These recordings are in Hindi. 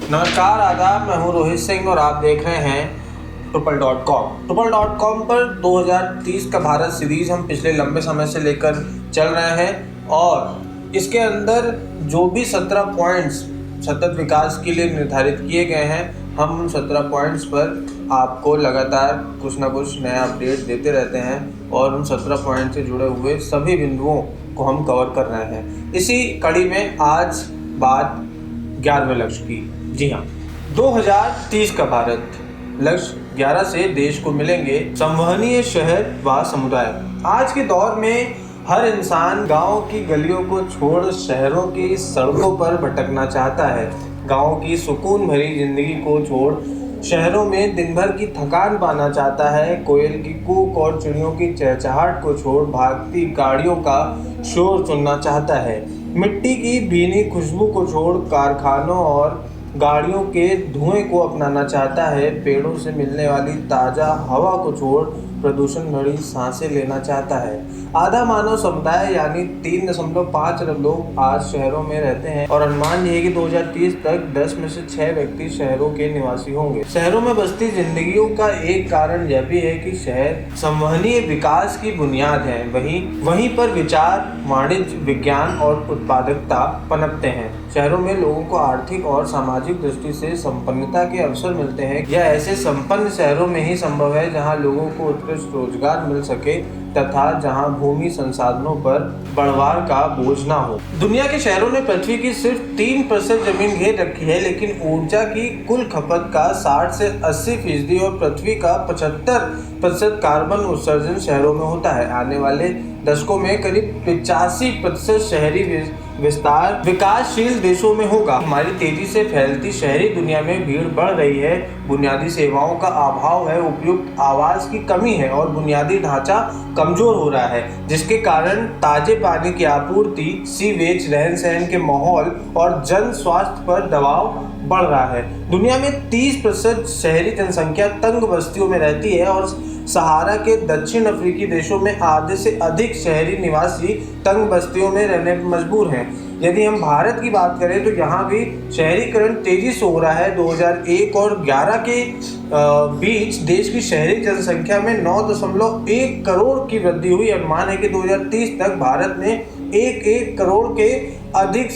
नमस्कार, आदाब। मैं हूं रोहित सिंह और आप देख रहे हैं Tuple.com पर 2030 का भारत सीरीज हम पिछले लंबे समय से लेकर चल रहे हैं और इसके अंदर जो भी 17 पॉइंट्स सतत विकास के लिए निर्धारित किए गए हैं, हम उन 17 पॉइंट्स पर आपको लगातार कुछ ना कुछ नया अपडेट देते रहते हैं और उन 17 पॉइंट से जुड़े हुए सभी बिंदुओं को हम कवर कर रहे हैं। इसी कड़ी में आज बात 11वें लक्ष्य की। जी हाँ, 2030 का भारत लक्ष्य 11 से देश को मिलेंगे संवहनीय शहर व समुदाय। आज के दौर में हर इंसान गांव की गलियों को छोड़ शहरों की सड़कों पर भटकना चाहता है। गांव की सुकून भरी जिंदगी को छोड़ शहरों में दिन भर की थकान पाना चाहता है। कोयल की कूक और चिड़ियों की चहचहाहट को छोड़ भागती गाड़ियों का शोर सुनना चाहता है। मिट्टी की भीनी खुशबू को छोड़ कारखानों और गाड़ियों के धुएं को अपनाना चाहता है। पेड़ों से मिलने वाली ताज़ा हवा को छोड़ प्रदूषण भरी सांसें लेना चाहता है। आधा मानव समुदाय यानी 3.5 अरब लोग आज शहरों में रहते हैं और अनुमान ये है कि 2030 तक 10 में से 6 व्यक्ति शहरों के निवासी होंगे। शहरों में बसती जिंदगियों का एक कारण यह भी है कि शहर संवहनीय विकास की बुनियाद है। वहीं पर विचार, वाणिज्य, विज्ञान और उत्पादकता पनपते हैं। शहरों में लोगों को आर्थिक और सामाजिक दृष्टि से संपन्नता के अवसर मिलते हैं। यह ऐसे संपन्न शहरों में ही संभव है जहां लोगों को उत्कृष्ट रोजगार मिल सके तथा जहां भूमि संसाधनों पर बढ़वार का बोझ ना हो। दुनिया के शहरों ने पृथ्वी की सिर्फ 3% जमीन घेर रखी है, लेकिन ऊर्जा की कुल खपत का 60 से 80% और पृथ्वी का 75% कार्बन उत्सर्जन शहरों में होता है। आने वाले दशकों में करीब 85% शहरी विस्तार विकासशील देशों में होगा। हमारी तेजी से फैलती शहरी दुनिया में भीड़ बढ़ रही है, बुनियादी सेवाओं का अभाव है, उपयुक्त आवास की कमी है और बुनियादी ढांचा कमजोर हो रहा है, जिसके कारण ताजे पानी की आपूर्ति, सीवेज, रहन सहन के माहौल और जन स्वास्थ्य पर दबाव बढ़ रहा है। दुनिया में 30% शहरी जनसंख्या तंग बस्तियों में रहती है और सहारा के दक्षिण अफ्रीकी देशों में आधे से अधिक शहरी निवासी तंग बस्तियों में रहने पर मजबूर हैं। यदि हम भारत की बात करें तो यहाँ भी शहरीकरण तेजी से हो रहा है। 2001 और 11 के बीच देश की शहरी जनसंख्या में 9.1 करोड़ की वृद्धि हुई। अनुमान है कि 2030 तक भारत में 1 करोड़ के अधिक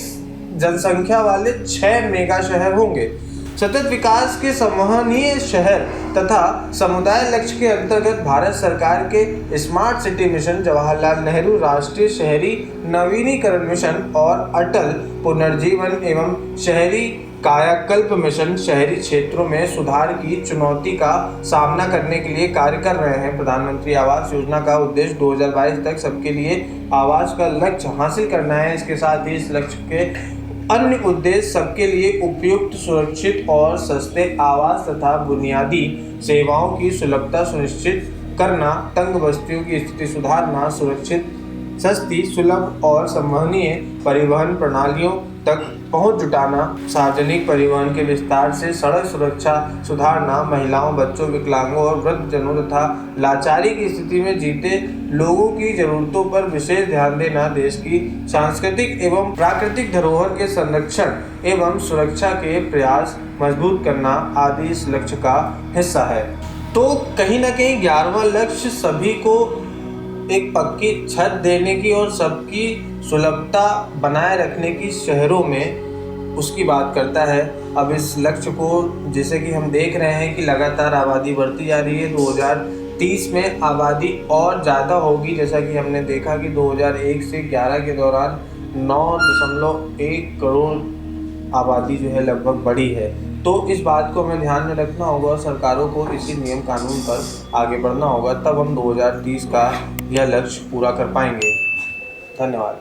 जनसंख्या वाले 6 मेगा शहर होंगे। सतत विकास के संवहनीय शहर तथा समुदाय लक्ष्य के अंतर्गत भारत सरकार के smart city mission, Jawaharlal Nehru राष्ट्रीय शहरी नवीनीकरण मिशन और अटल पुनर्जीवन एवं शहरी कायाकल्प मिशन शहरी क्षेत्रों में सुधार की चुनौती का सामना करने के लिए कार्य कर रहे हैं। प्रधानमंत्री आवास योजना का उद्देश्य 2022 तक सबके लिए आवास का लक्ष्य हासिल करना है। इसके साथ ही इस लक्ष्य के अन्य उद्देश्य सबके लिए उपयुक्त, सुरक्षित और सस्ते आवास तथा बुनियादी सेवाओं की सुलभता सुनिश्चित करना, तंग बस्तियों की स्थिति सुधारना, सुरक्षित, सस्ती, सुलभ और संवहनीय परिवहन प्रणालियों तक पहुंच जुटाना, सार्वजनिक परिवहन के विस्तार से सड़क सुरक्षा सुधारना, महिलाओं, बच्चों, विकलांगों और वृद्धजनों तथा लाचारी की स्थिति में जीते लोगों की जरूरतों पर विशेष ध्यान देना, देश की सांस्कृतिक एवं प्राकृतिक धरोहर के संरक्षण एवं सुरक्षा के प्रयास मजबूत करना आदि इस लक्ष्य का हिस्सा है। तो कहीं ना कहीं 11वां लक्ष्य सभी को एक पक्की छत देने की और सबकी सुलभता बनाए रखने की शहरों में उसकी बात करता है। अब इस लक्ष्य को जैसे कि हम देख रहे हैं कि लगातार आबादी बढ़ती जा रही है, 2030 में आबादी और ज़्यादा होगी। जैसा कि हमने देखा कि 2001 से 11 के दौरान 9.1 करोड़ आबादी जो है लगभग बढ़ी है। तो इस बात को हमें ध्यान में रखना होगा और सरकारों को इसी नियम कानून पर आगे बढ़ना होगा, तब हम 2030 का यह लक्ष्य पूरा कर पाएंगे। धन्यवाद।